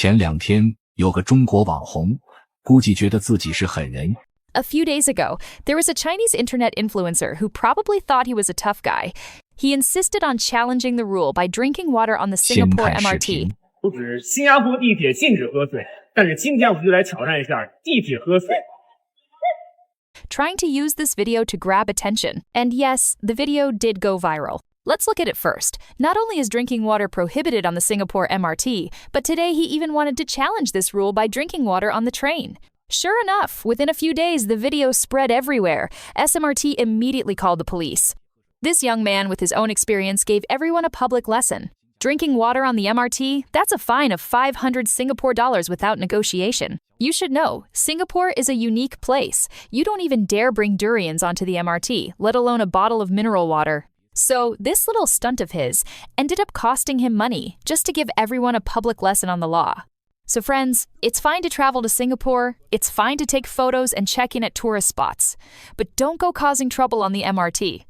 前2天，有个中国网红，估计觉得自己是狠人。A few days ago, there was a Chinese internet influencer who probably thought he was a tough guy. He insisted on challenging the rule by drinking water on the Singapore MRT. 不止新加坡地铁禁止喝水，但是今天我们就来挑战一下地铁喝水。Trying to use this video to grab attention. And yes, the video did go viral. Let's look at it first. Not only is drinking water prohibited on the Singapore MRT, but today he even wanted to challenge this rule by drinking water on the train. Sure enough, within a few days, the video spread everywhere. SMRT immediately called the police. This young man with his own experience gave everyone a public lesson. Drinking water on the MRT, that's a fine of 500 Singapore dollars without negotiation. You should know, Singapore is a unique place. You don't even dare bring durians onto the MRT, let alone a bottle of mineral water. So this little stunt of his ended up costing him money just to give everyone a public lesson on the law. So friends, it's fine to travel to Singapore, it's fine to take photos and check in at tourist spots, but don't go causing trouble on the MRT.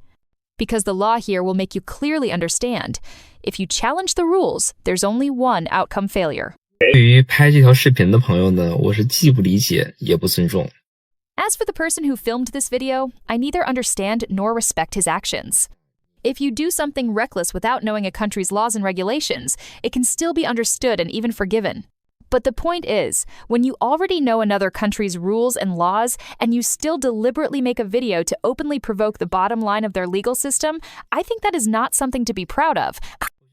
Because the law here will make you clearly understand, if you challenge the rules, there's only one outcome failure. 对于拍这条视频的朋友呢，我是既不理解也不尊重。 As for the person who filmed this video, I neither understand nor respect his actions. If you do something reckless without knowing a country's laws and regulations, it can still be understood and even forgiven. But the point is, when you already know another country's rules and laws, and you still deliberately make a video to openly provoke the bottom line of their legal system, I think that is not something to be proud of,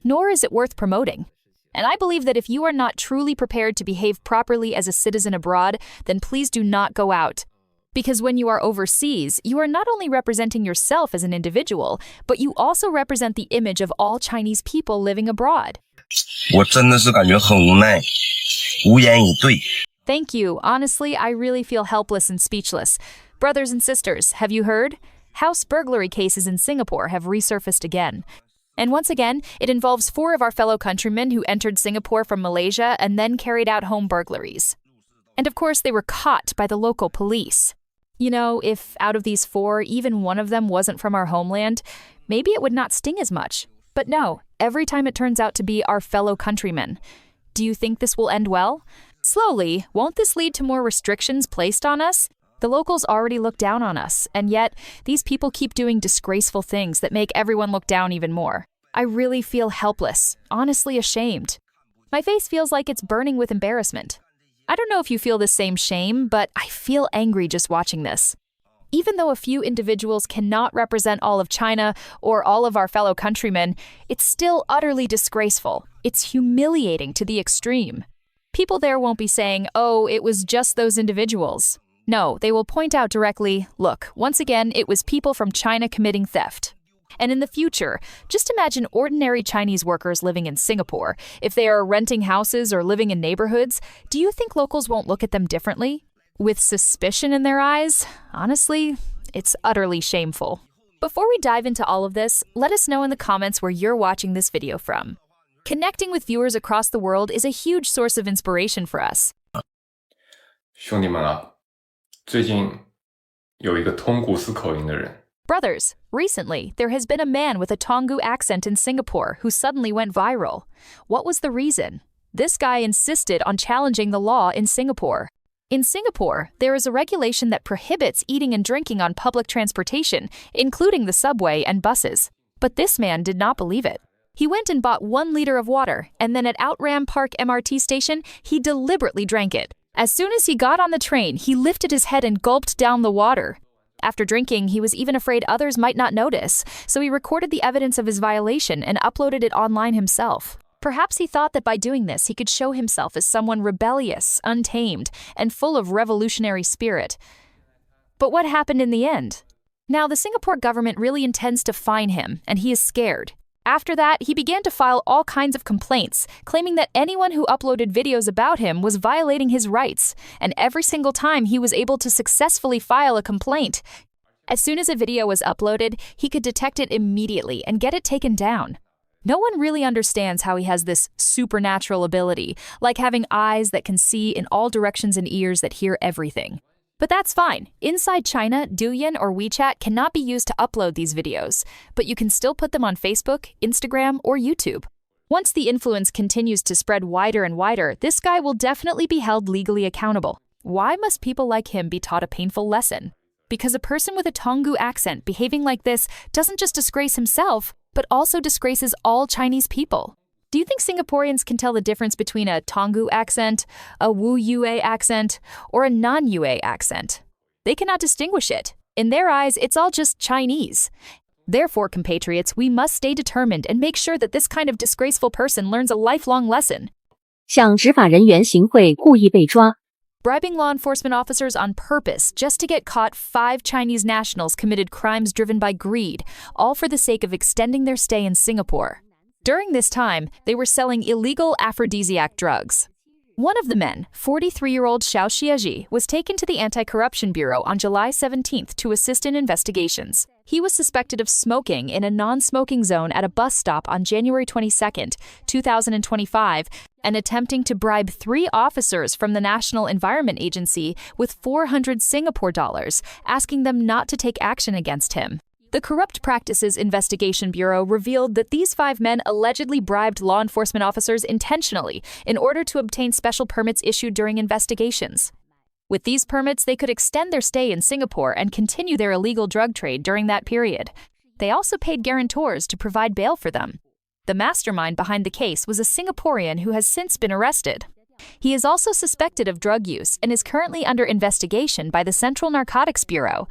nor is it worth promoting. And I believe that if you are not truly prepared to behave properly as a citizen abroad, then please do not go out. Because when you are overseas, you are not only representing yourself as an individual, but you also represent the image of all Chinese people living abroad. 我真的是感觉很无奈，无言以对。 Thank you. Honestly, I really feel helpless and speechless. Brothers and sisters, have you heard? House burglary cases in Singapore have resurfaced again. And once again, it involves 4 of our fellow countrymen who entered Singapore from Malaysia and then carried out home burglaries. And of course, they were caught by the local police. You know, if out of these 4, even one of them wasn't from our homeland, maybe it would not sting as much. But no, every time it turns out to be our fellow countrymen. Do you think this will end well? Slowly, won't this lead to more restrictions placed on us? The locals already look down on us, and yet these people keep doing disgraceful things that make everyone look down even more. I really feel helpless, honestly ashamed. My face feels like it's burning with embarrassment. I don't know if you feel the same shame, but I feel angry just watching this. Even though a few individuals cannot represent all of China or all of our fellow countrymen, it's still utterly disgraceful. It's humiliating to the extreme. People there won't be saying, oh, it was just those individuals. No, they will point out directly, look, once again, it was people from China committing theft. And in the future, just imagine ordinary Chinese workers living in Singapore. If they are renting houses or living in neighborhoods, do you think locals won't look at them differently? With suspicion in their eyes? Honestly, it's utterly shameful. Before we dive into all of this, let us know in the comments where you're watching this video from. Connecting with viewers across the world is a huge source of inspiration for us. 兄弟们啊，最近有一个通古斯口音的人。 Brothers, recently, there has been a man with a Tonggu accent in Singapore who suddenly went viral. What was the reason? This guy insisted on challenging the law in Singapore. In Singapore, there is a regulation that prohibits eating and drinking on public transportation, including the subway and buses. But this man did not believe it. He went and bought 1 liter of water, and then at Outram Park MRT station, he deliberately drank it. As soon as he got on the train, he lifted his head and gulped down the water. After drinking, he was even afraid others might not notice, so he recorded the evidence of his violation and uploaded it online himself. Perhaps he thought that by doing this, he could show himself as someone rebellious, untamed, and full of revolutionary spirit. But what happened in the end? Now, the Singapore government really intends to fine him, and he is scared. After that, he began to file all kinds of complaints, claiming that anyone who uploaded videos about him was violating his rights, and every single time he was able to successfully file a complaint. As soon as a video was uploaded, he could detect it immediately and get it taken down. No one really understands how he has this supernatural ability, like having eyes that can see in all directions and ears that hear everything. But that's fine. Inside China, Douyin or WeChat cannot be used to upload these videos, but you can still put them on Facebook, Instagram, or YouTube. Once the influence continues to spread wider and wider, this guy will definitely be held legally accountable. Why must people like him be taught a painful lesson? Because a person with a Tonggu accent behaving like this doesn't just disgrace himself, but also disgraces all Chinese people. Do you think Singaporeans can tell the difference between a Tonggu accent, a Wu Yue accent, or a non-Yue accent? They cannot distinguish it. In their eyes, it's all just Chinese. Therefore, compatriots, we must stay determined and make sure that this kind of disgraceful person learns a lifelong lesson. 向执法人员行贿故意被抓。 Bribing law enforcement officers on purpose just to get caught, 5 Chinese nationals committed crimes driven by greed, all for the sake of extending their stay in Singapore. During this time, they were selling illegal aphrodisiac drugs. One of the men, 43-year-old Xiao Xiaji, was taken to the Anti-Corruption Bureau on July 17th to assist in investigations. He was suspected of smoking in a non-smoking zone at a bus stop on January 22nd, 2025, and attempting to bribe 3 officers from the National Environment Agency with 400 Singapore dollars, asking them not to take action against him. The Corrupt Practices Investigation Bureau revealed that these 5 men allegedly bribed law enforcement officers intentionally in order to obtain special permits issued during investigations. With these permits, they could extend their stay in Singapore and continue their illegal drug trade during that period. They also paid guarantors to provide bail for them. The mastermind behind the case was a Singaporean who has since been arrested. He is also suspected of drug use and is currently under investigation by the Central Narcotics Bureau.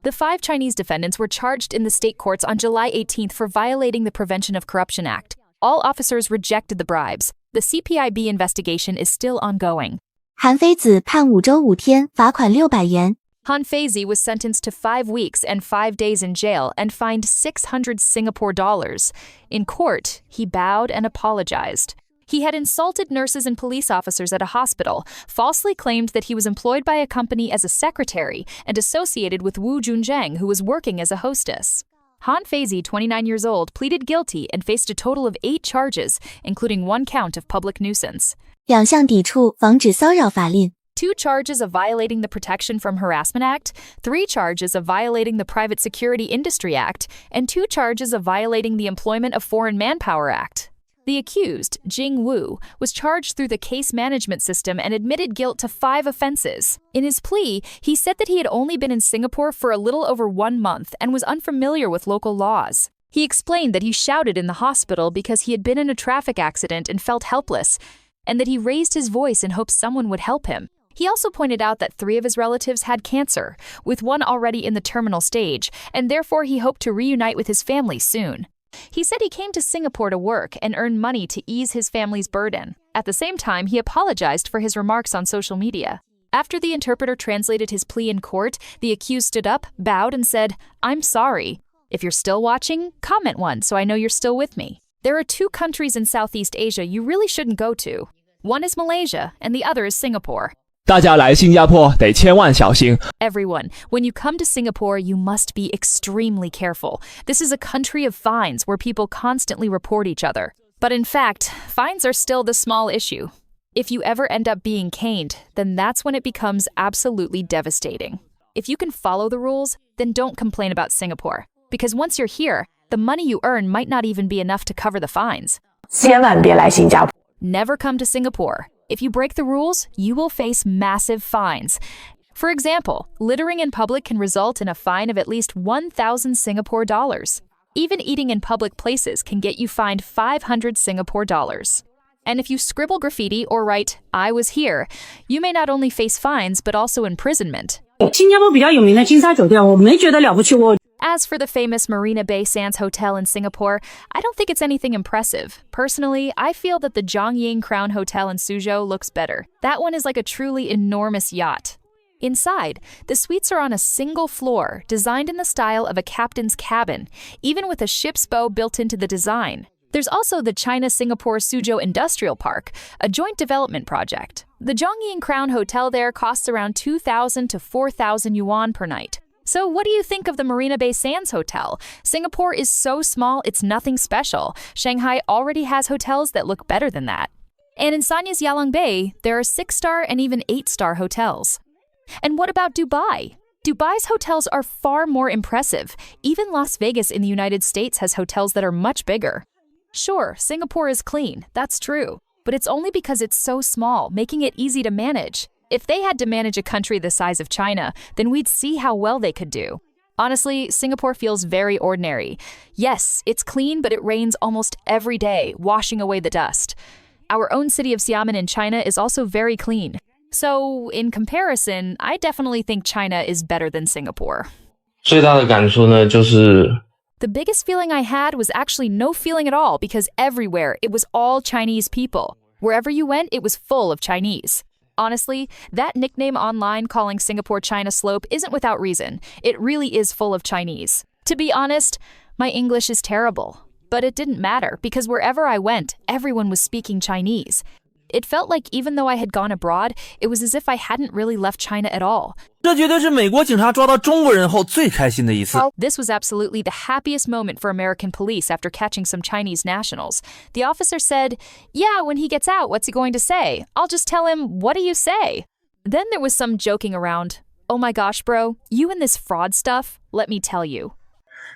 The 5 Chinese defendants were charged in the state courts on July 18th for violating the Prevention of Corruption Act. All officers rejected the bribes. The CPIB investigation is still ongoing. 韩非子判5周5天，罚款600元。 Han Feizi was sentenced to 5 weeks and 5 days in jail and fined 600 Singapore dollars. In court, he bowed and apologized. He had insulted nurses and police officers at a hospital, falsely claimed that he was employed by a company as a secretary and associated with Wu Junzhang, who was working as a hostess. Han Feizi, 29 years old, pleaded guilty and faced a total of 8 charges, including 1 count of public nuisance. 2项抵触防止骚扰法令。 2 charges of violating the Protection from Harassment Act, 3 charges of violating the Private Security Industry Act, and 2 charges of violating the Employment of Foreign Manpower Act. The accused, Jing Wu, was charged through the case management system and admitted guilt to 5 offenses. In his plea, he said that he had only been in Singapore for a little over 1 month and was unfamiliar with local laws. He explained that he shouted in the hospital because he had been in a traffic accident and felt helpless, and that he raised his voice in hopes someone would help him. He also pointed out that 3 of his relatives had cancer, with 1 already in the terminal stage, and therefore he hoped to reunite with his family soon. He said he came to Singapore to work and earn money to ease his family's burden. At the same time, he apologized for his remarks on social media. After the interpreter translated his plea in court, the accused stood up, bowed, and said, "I'm sorry. If you're still watching, comment 1 so I know you're still with me." There are 2 countries in Southeast Asia you really shouldn't go to. One is Malaysia, and the other is Singapore. 大家来新加坡得千万小心。 Everyone, when you come to Singapore, you must be extremely careful. This is a country of fines where people constantly report each other. But in fact, fines are still the small issue. If you ever end up being caned, then that's when it becomes absolutely devastating. If you can follow the rules, then don't complain about Singapore. Because once you're here, the money you earn might not even be enough to cover the fines. 千万别来新加坡。 Never come to Singapore. If you break the rules, you will face massive fines. For example, littering in public can result in a fine of at least 1,000 Singapore dollars. Even eating in public places can get you fined 500 Singapore dollars. And if you scribble graffiti or write, "I was here," you may not only face fines but also imprisonment. 新加坡比较有名的金沙酒店，我没觉得了不起。 As for the famous Marina Bay Sands Hotel in Singapore, I don't think it's anything impressive. Personally, I feel that the Zhongying Crown Hotel in Suzhou looks better. That one is like a truly enormous yacht. Inside, the suites are on a single floor, designed in the style of a captain's cabin, even with a ship's bow built into the design. There's also the China-Singapore Suzhou Industrial Park, a joint development project. The Zhongying Crown Hotel there costs around 2,000 to 4,000 yuan per night. So what do you think of the Marina Bay Sands Hotel? Singapore is so small, it's nothing special. Shanghai already has hotels that look better than that. And in Sanya's Yalang Bay, there are 6-star and even 8-star hotels. And what about Dubai? Dubai's hotels are far more impressive. Even Las Vegas in the United States has hotels that are much bigger. Sure, Singapore is clean, that's true. But it's only because it's so small, making it easy to manage. If they had to manage a country the size of China, then we'd see how well they could do. Honestly, Singapore feels very ordinary. Yes, it's clean, but it rains almost every day, washing away the dust. Our own city of Xiamen in China is also very clean. So, in comparison, I definitely think China is better than Singapore. 最大的感触呢，就是 The biggest feeling I had was actually no feeling at all because everywhere it was all Chinese people. Wherever you went, it was full of Chinese. Honestly, that nickname online calling Singapore China Slope isn't without reason. It really is full of Chinese. To be honest, my English is terrible. But it didn't matter because wherever I went, everyone was speaking Chinese. It felt like even though I had gone abroad, it was as if I hadn't really left China at all. 这绝对是美国警察抓到中国人后最开心的一次。 This was absolutely the happiest moment for American police after catching some Chinese nationals. The officer said, "Yeah, when he gets out, what's he going to say? I'll just tell him, what do you say?" Then there was some joking around. Oh my gosh, bro, you and this fraud stuff, let me tell you.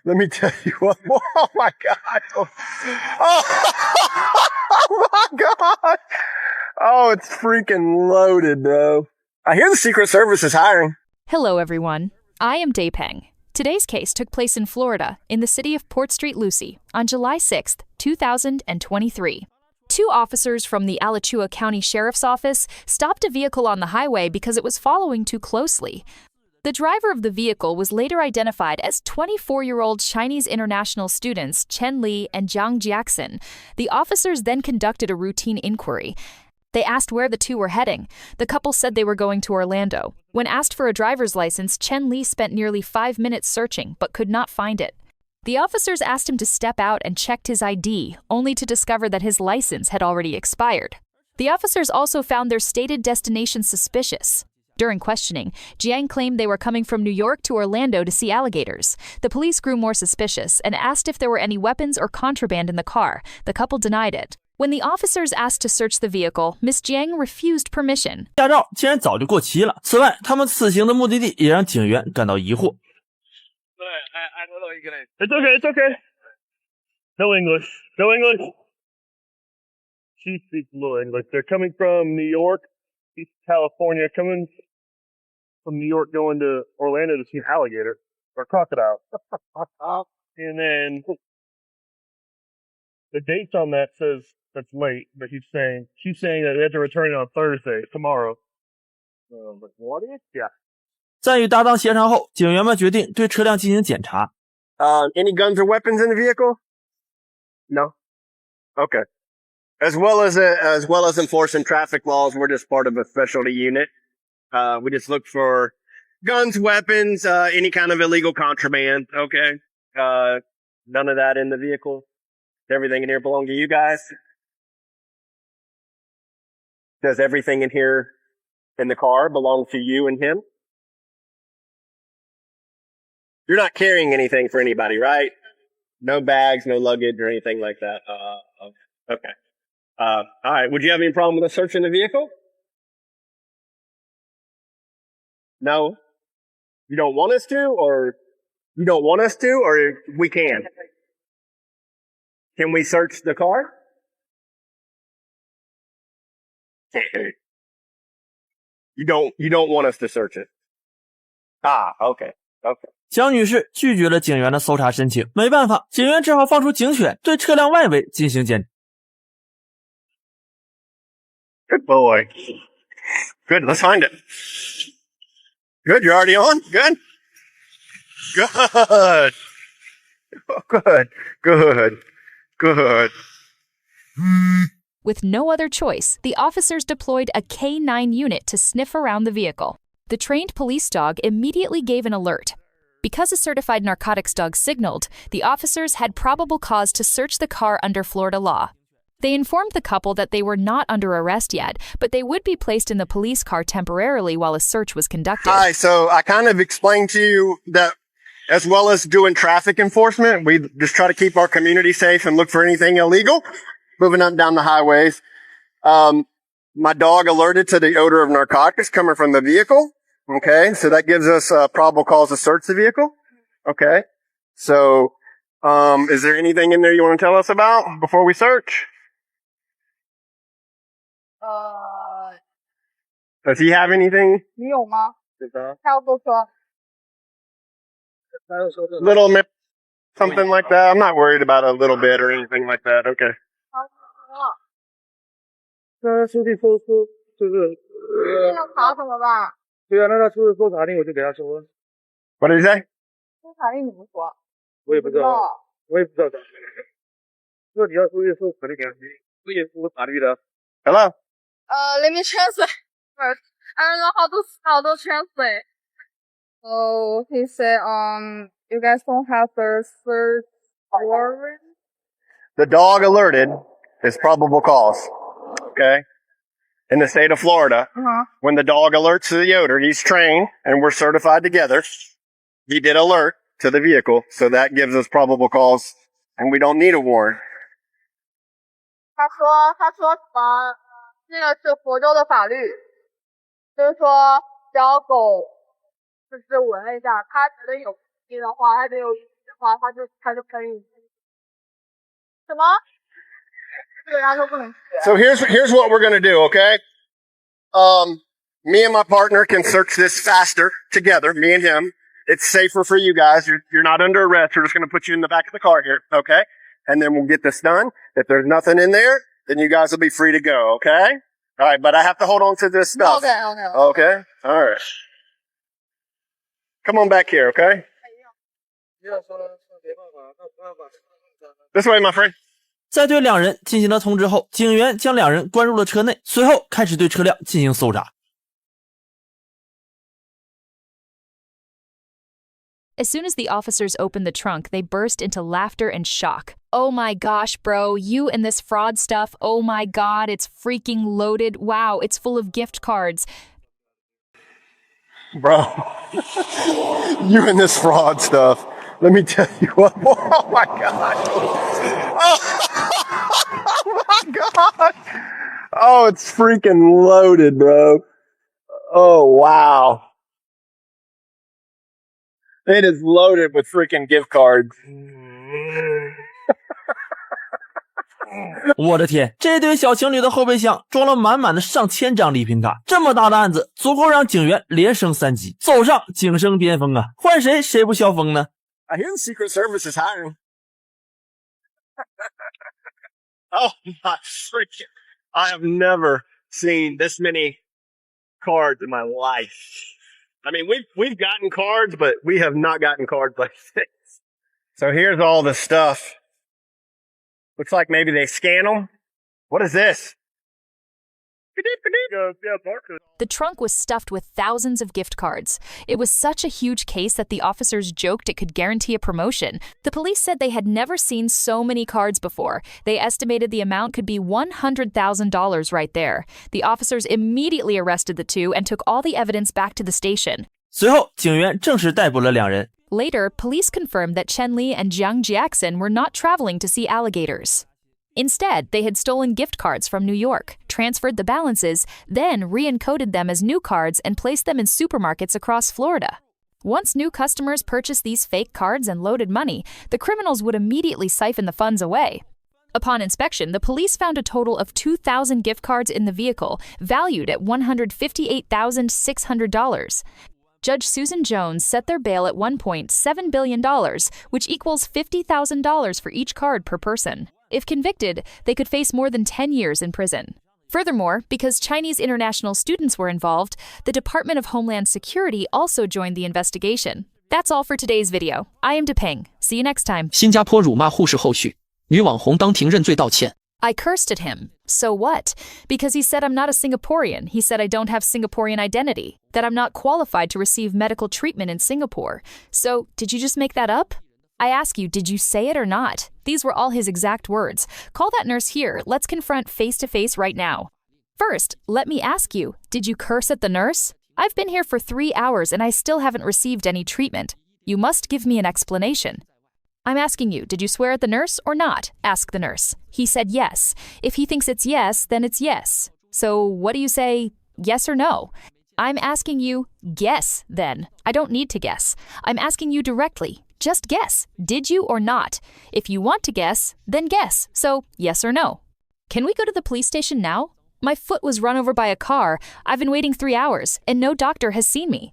Let me tell you what. Oh my God. Oh my God. Oh, it's freaking loaded, bro. I hear the Secret Service is hiring. Hello, everyone. I am Daepeng. Today's case took place in Florida, in the city of Port St. Lucie, on July 6th, 2023. Two officers from the Alachua County Sheriff's Office stopped a vehicle on the highway because it was following too closely. The driver of the vehicle was later identified as 24-year-old Chinese international students Chen Li and Jiang Jiaxin. The officers then conducted a routine inquiry. They asked where the two were heading. The couple said they were going to Orlando. When asked for a driver's license, Chen Li spent nearly 5 minutes searching but could not find it. The officers asked him to step out and checked his ID, only to discover that his license had already expired. The officers also found their stated destination suspicious. During questioning, Jiang claimed they were coming from New York to Orlando to see alligators. The police grew more suspicious and asked if there were any weapons or contraband in the car. The couple denied it. When the officers asked to search the vehicle, Miss Jiang refused permission. 驾照竟然早就过期了。此外，他们此行的目的地也让警员感到疑惑。 I don't know English. It's okay, it's okay. No English. No English. She speaks no English. They're coming from New York, East California, coming from New York going to Orlando to see an alligator or crocodile. And then the dates on that says that's late, but she's saying that they have to return it on Thursday, tomorrow. But what is? Yeah. 在与搭档协商后，警员们决定对车辆进行检查。 Any guns or weapons in the vehicle? No. Okay. As well as enforcing traffic laws, we're just part of a specialty unit. We just look for guns, weapons, any kind of illegal contraband. Okay. None of that in the vehicle. Everything in here belong to you guys? Does everything in here in the car belong to you and him? You're not carrying anything for anybody, right? No bags, no luggage or anything like that. Okay. All right. Would you have any problem with us searching the vehicle? No? You don't want us to, or you don't want us to, or we can? Can we search the car? You don't want us to search it. Okay. Okay. 蒋女士拒绝了警员的搜查申请，没办法，警员只好放出警犬，对车辆外围进行检查。 Good boy. Good, let's find it. Good, you're already on? Good. Good. Good. Good. Good. With no other choice, the officers deployed a K9 unit to sniff around the vehicle. The trained police dog immediately gave an alert. Because a certified narcotics dog signaled, the officers had probable cause to search the car under Florida law. They informed the couple that they were not under arrest yet, but they would be placed in the police car temporarily while a search was conducted. Hi, so I kind of explained to you that as well as doing traffic enforcement, we just try to keep our community safe and look for anything illegal moving up and down the highways. My dog alerted to the odor of narcotics coming from the vehicle. Okay, so that gives us probable cause to search the vehicle. Okay, so Is there anything in there you want to tell us about before we search? Does he have anything? 你有吗？他要坐车。 Little something like that. I'm not worried about a little bit or anything like that. Okay. 那出去搜这个，要查什么吧？对啊，那他出去搜查令，我就给他说。What did he say? 搜查令怎么说？我也不知道，我也不知道咋。说你要出去搜查令，我也是法律的。Hello. Let me translate first. I don't know how to translate. So he said, you guys don't have the search warrant? The dog alerted is probable cause. Okay. In the state of Florida, when the dog alerts to the odor, he's trained and we're certified together. He did alert to the vehicle, so that gives us probable cause and we don't need a warrant. 他说什么？这个是佛州的法律，就是说只要狗就是闻了一下，他觉得有疑的话，他觉得有疑的话，他就可以。什么？这个人家说不能学。So here's what we're gonna do, okay? Me and my partner can search this faster together, me and him. It's safer for you guys. You're not under arrest. We're just gonna put you in the back of the car here, okay? And then we'll get this done. If there's nothing in there, then you guys will be free to go, okay? All right, but I have to hold on to this stuff. Okay? All right. Come on back here, okay? This way, my friend. 在对两人进行了通知后，警员将两人关入了车内，随后开始对车辆进行搜查。As soon as the officers opened the trunk, they burst into laughter and shock. Oh my gosh, bro, you and this fraud stuff. Oh my god, it's freaking loaded. Wow, it's full of gift cards. Bro, you and this fraud stuff. Let me tell you what. Oh my god. Oh my god. Oh, it's freaking loaded, bro. Oh, wow. It is loaded with freaking gift cards. 我的天，这对小情侣的后备箱装了满满的上千张礼品卡，这么大的案子足够让警员连升3级，走上警声巅峰啊！换谁不消风呢？ I hear the Secret Service is hiring. Oh my freaking! I have never seen this many cards in my life. I mean, we've gotten cards, but we have not gotten cards like this. So here's all the stuff. Looks like maybe they scan them. What is this? The trunk was stuffed with thousands of gift cards. It was such a huge case that the officers joked it could guarantee a promotion. The police said they had never seen so many cards before. They estimated the amount could be $100,000 right there. The officers immediately arrested the two and took all the evidence back to the station. 随后，警员正式逮捕了两人。 Later, police confirmed that Chen Li and Jiang Jiaxin were not traveling to see alligators. Instead, they had stolen gift cards from New York, transferred the balances, then re-encoded them as new cards and placed them in supermarkets across Florida. Once new customers purchased these fake cards and loaded money, the criminals would immediately siphon the funds away. Upon inspection, the police found a total of 2,000 gift cards in the vehicle, valued at $158,600. Judge Susan Jones set their bail at $1.7 billion, which equals $50,000 for each card per person. If convicted, they could face more than 10 years in prison. Furthermore, because Chinese international students were involved, the Department of Homeland Security also joined the investigation. That's all for today's video. I am Depeng. See you next time. 新加坡辱骂护士后续，女网红当庭认罪道歉。 I cursed at him. So what? Because he said I'm not a Singaporean. He said I don't have Singaporean identity, that I'm not qualified to receive medical treatment in Singapore. So, did you just make that up? I ask you, did you say it or not? These were all his exact words. Call that nurse here. Let's confront face to face right now. First, let me ask you, did you curse at the nurse? I've been here for 3 hours and I still haven't received any treatment. You must give me an explanation. I'm asking you, did you swear at the nurse or not? Ask the nurse. He said yes. If he thinks it's yes, then it's yes. So what do you say, yes or no? I'm asking you, guess then. I don't need to guess. I'm asking you directly. Just guess, did you or not? If you want to guess, then guess. So, yes or no. Can we go to the police station now? My foot was run over by a car. I've been waiting 3 hours, and no doctor has seen me.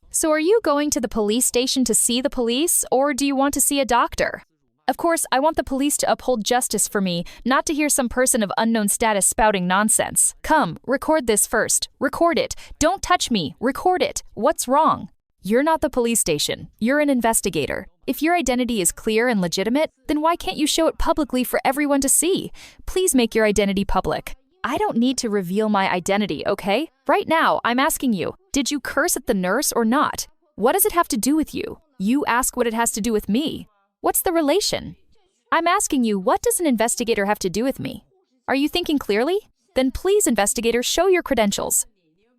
So are you going to the police station to see the police, or do you want to see a doctor? Of course, I want the police to uphold justice for me, not to hear some person of unknown status spouting nonsense. Come, record this first. Record it. Don't touch me. Record it. What's wrong? You're not the police station. You're an investigator. If your identity is clear and legitimate, then why can't you show it publicly for everyone to see? Please make your identity public. I don't need to reveal my identity, okay? Right now, I'm asking you, did you curse at the nurse or not? What does it have to do with you? You ask what it has to do with me. What's the relation? I'm asking you, what does an investigator have to do with me? Are you thinking clearly? Then please, investigator, show your credentials.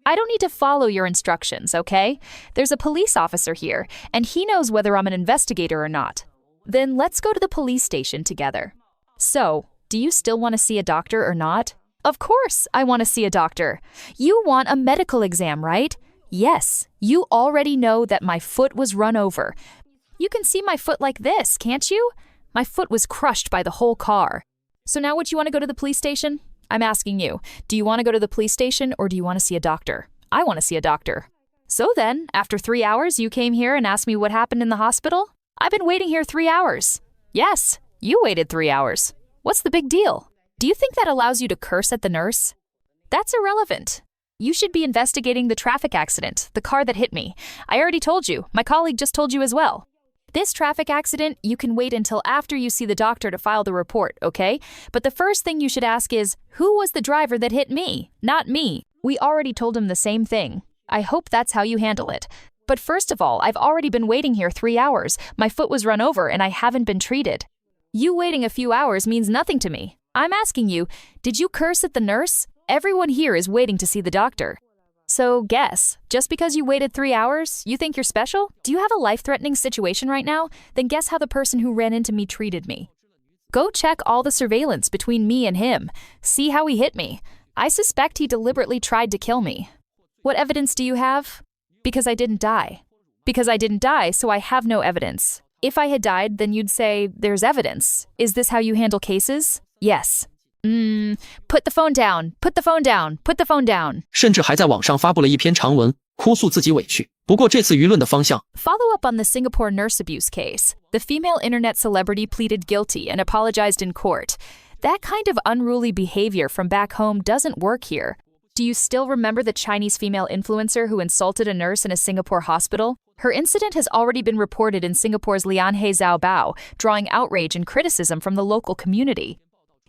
I don't need to follow your instructions, okay? There's a police officer here, and he knows whether I'm an investigator or not. Then let's go to the police station together. So, do you still want to see a doctor or not? Of course, I want to see a doctor. You want a medical exam, right? Yes, you already know that my foot was run over. You can see my foot like this, can't you? My foot was crushed by the whole car. So now would you want to go to the police station? I'm asking you, do you want to go to the police station or do you want to see a doctor? I want to see a doctor. So then, after 3 hours, you came here and asked me what happened in the hospital? I've been waiting here 3 hours. Yes, you waited 3 hours. What's the big deal? Do you think that allows you to curse at the nurse? That's irrelevant. You should be investigating the traffic accident, the car that hit me. I already told you. My colleague just told you as well. This traffic accident, you can wait until after you see the doctor to file the report, okay? But the first thing you should ask is, who was the driver that hit me? Not me. We already told him the same thing. I hope that's how you handle it. But first of all, I've already been waiting here 3 hours. My foot was run over and I haven't been treated. You waiting a few hours means nothing to me. I'm asking you, did you curse at the nurse? Everyone here is waiting to see the doctor. So guess, just because you waited 3 hours, you think you're special? Do you have a life-threatening situation right now? Then guess how the person who ran into me treated me. Go check all the surveillance between me and him. See how he hit me. I suspect he deliberately tried to kill me. What evidence do you have? Because I didn't die. Because I didn't die, so I have no evidence. If I had died, then you'd say, there's evidence. Is this how you handle cases? Yes. Put the phone down. Put the phone down. Put the phone down. 甚至还在网上发布了一篇长文，哭诉自己委屈。不过这次舆论的方向 Follow up on the Singapore nurse abuse case. The female internet celebrity pleaded guilty and apologized in court. That kind of unruly behavior from back home doesn't work here. Do you still remember the Chinese female influencer who insulted a nurse in a Singapore hospital? Her incident has already been reported in Singapore's Lianhe Zhaobao, drawing outrage and criticism from the local community.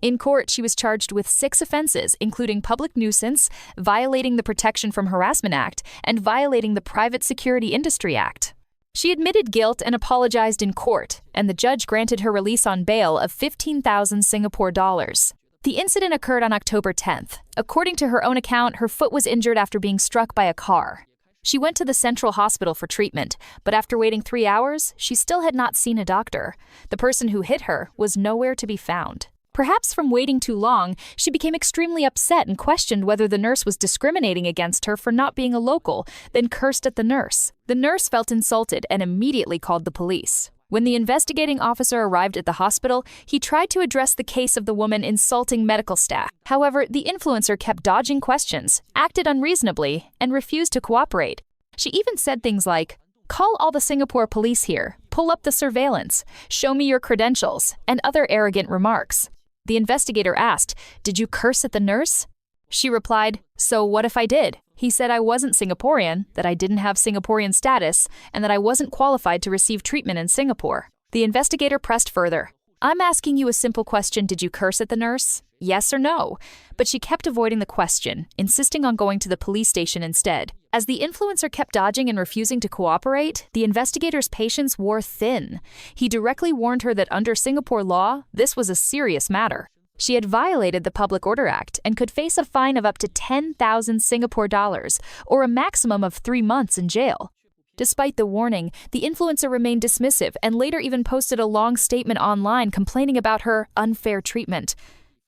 In court, she was charged with 6 offenses, including public nuisance, violating the Protection from Harassment Act, and violating the Private Security Industry Act. She admitted guilt and apologized in court, and the judge granted her release on bail of 15,000 Singapore dollars. The incident occurred on October 10th. According to her own account, her foot was injured after being struck by a car. She went to the central hospital for treatment, but after waiting 3 hours, she still had not seen a doctor. The person who hit her was nowhere to be found. Perhaps from waiting too long, she became extremely upset and questioned whether the nurse was discriminating against her for not being a local, then cursed at the nurse. The nurse felt insulted and immediately called the police. When the investigating officer arrived at the hospital, he tried to address the case of the woman insulting medical staff. However, the influencer kept dodging questions, acted unreasonably, and refused to cooperate. She even said things like, "Call all the Singapore police here, pull up the surveillance, show me your credentials," and other arrogant remarks. The investigator asked, "Did you curse at the nurse?" She replied, "So what if I did? He said I wasn't Singaporean, that I didn't have Singaporean status, and that I wasn't qualified to receive treatment in Singapore." The investigator pressed further. "I'm asking you a simple question. Did you curse at the nurse? Yes or no?" But she kept avoiding the question, insisting on going to the police station instead. As the influencer kept dodging and refusing to cooperate, the investigator's patience wore thin. He directly warned her that under Singapore law, this was a serious matter. She had violated the Public Order Act and could face a fine of up to 10,000 Singapore dollars, or a maximum of 3 months in jail. Despite the warning, the influencer remained dismissive and later even posted a long statement online complaining about her unfair treatment.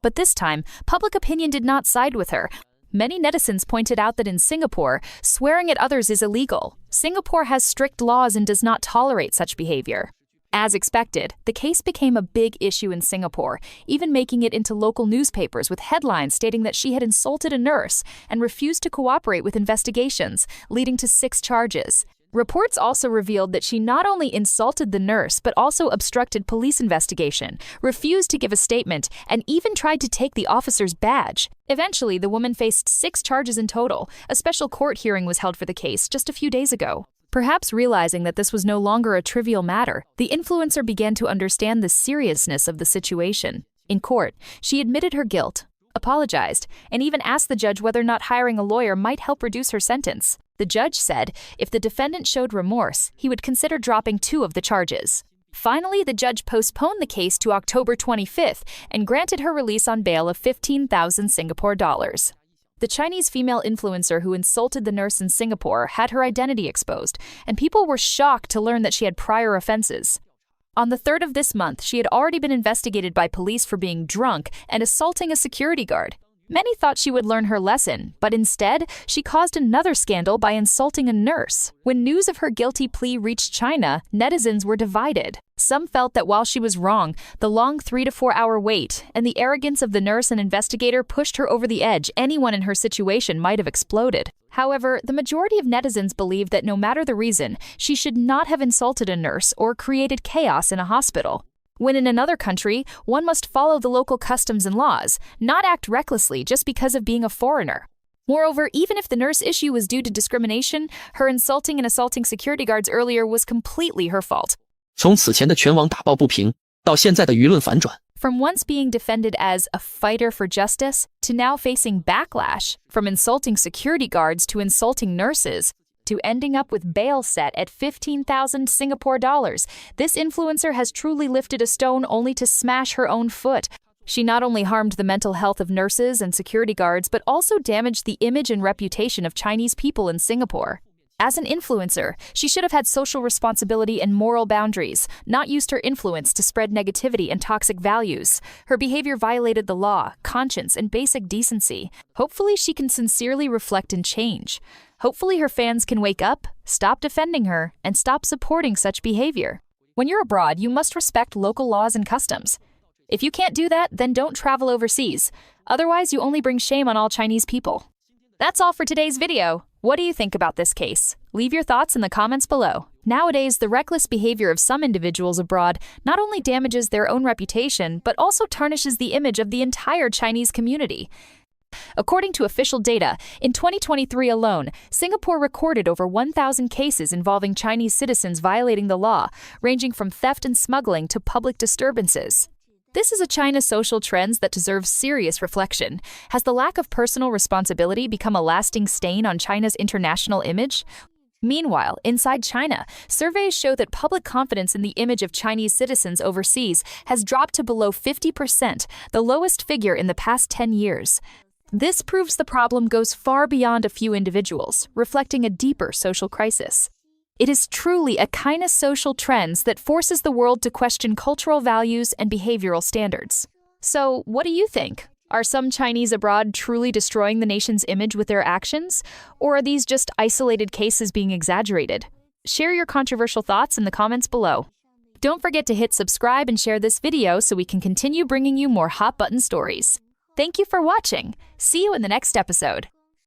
But this time, public opinion did not side with her. Many netizens pointed out that in Singapore, swearing at others is illegal. Singapore has strict laws and does not tolerate such behavior. As expected, the case became a big issue in Singapore, even making it into local newspapers with headlines stating that she had insulted a nurse and refused to cooperate with investigations, leading to 6 charges. Reports also revealed that she not only insulted the nurse but also obstructed police investigation, refused to give a statement, and even tried to take the officer's badge. Eventually, the woman faced 6 charges in total. A special court hearing was held for the case just a few days ago. Perhaps realizing that this was no longer a trivial matter, the influencer began to understand the seriousness of the situation. In court, she admitted her guilt, apologized, and even asked the judge whether or not hiring a lawyer might help reduce her sentence. The judge said if the defendant showed remorse, he would consider dropping 2 of the charges. Finally, the judge postponed the case to October 25th and granted her release on bail of 15,000 Singapore dollars. The Chinese female influencer who insulted the nurse in Singapore had her identity exposed, and people were shocked to learn that she had prior offenses. On the 3rd of this month, she had already been investigated by police for being drunk and assaulting a security guard. Many thought she would learn her lesson, but instead, she caused another scandal by insulting a nurse. When news of her guilty plea reached China, netizens were divided. Some felt that while she was wrong, the long 3 to 4 hour wait and the arrogance of the nurse and investigator pushed her over the edge. Anyone in her situation might have exploded. However, the majority of netizens believed that no matter the reason, she should not have insulted a nurse or created chaos in a hospital. When in another country, one must follow the local customs and laws, not act recklessly just because of being a foreigner. Moreover, even if the nurse issue was due to discrimination, her insulting and assaulting security guards earlier was completely her fault. 从此前的全网打抱不平，到现在的舆论反转。 From once being defended as a fighter for justice, to now facing backlash, from insulting security guards to insulting nurses, to ending up with bail set at 15,000 Singapore dollars, this influencer has truly lifted a stone only to smash her own foot. She not only harmed the mental health of nurses and security guards, but also damaged the image and reputation of Chinese people in Singapore. As an influencer, she should have had social responsibility and moral boundaries, not used her influence to spread negativity and toxic values. Her behavior violated the law, conscience, and basic decency. Hopefully, she can sincerely reflect and change. Hopefully, her fans can wake up, stop defending her, and stop supporting such behavior. When you're abroad, you must respect local laws and customs. If you can't do that, then don't travel overseas. Otherwise, you only bring shame on all Chinese people. That's all for today's video. What do you think about this case? Leave your thoughts in the comments below. Nowadays, the reckless behavior of some individuals abroad not only damages their own reputation, but also tarnishes the image of the entire Chinese community. According to official data, in 2023 alone, Singapore recorded over 1,000 cases involving Chinese citizens violating the law, ranging from theft and smuggling to public disturbances. This is a China social trend that deserves serious reflection. Has the lack of personal responsibility become a lasting stain on China's international image? Meanwhile, inside China, surveys show that public confidence in the image of Chinese citizens overseas has dropped to below 50%, the lowest figure in the past 10 years. This proves the problem goes far beyond a few individuals, reflecting a deeper social crisis. It is truly a kind of social trends that forces the world to question cultural values and behavioral standards. So, what do you think? Are some Chinese abroad truly destroying the nation's image with their actions? Or are these just isolated cases being exaggerated? Share your controversial thoughts in the comments below. Don't forget to hit subscribe and share this video so we can continue bringing you more hot button stories. Thank you for watching. See you in the next episode.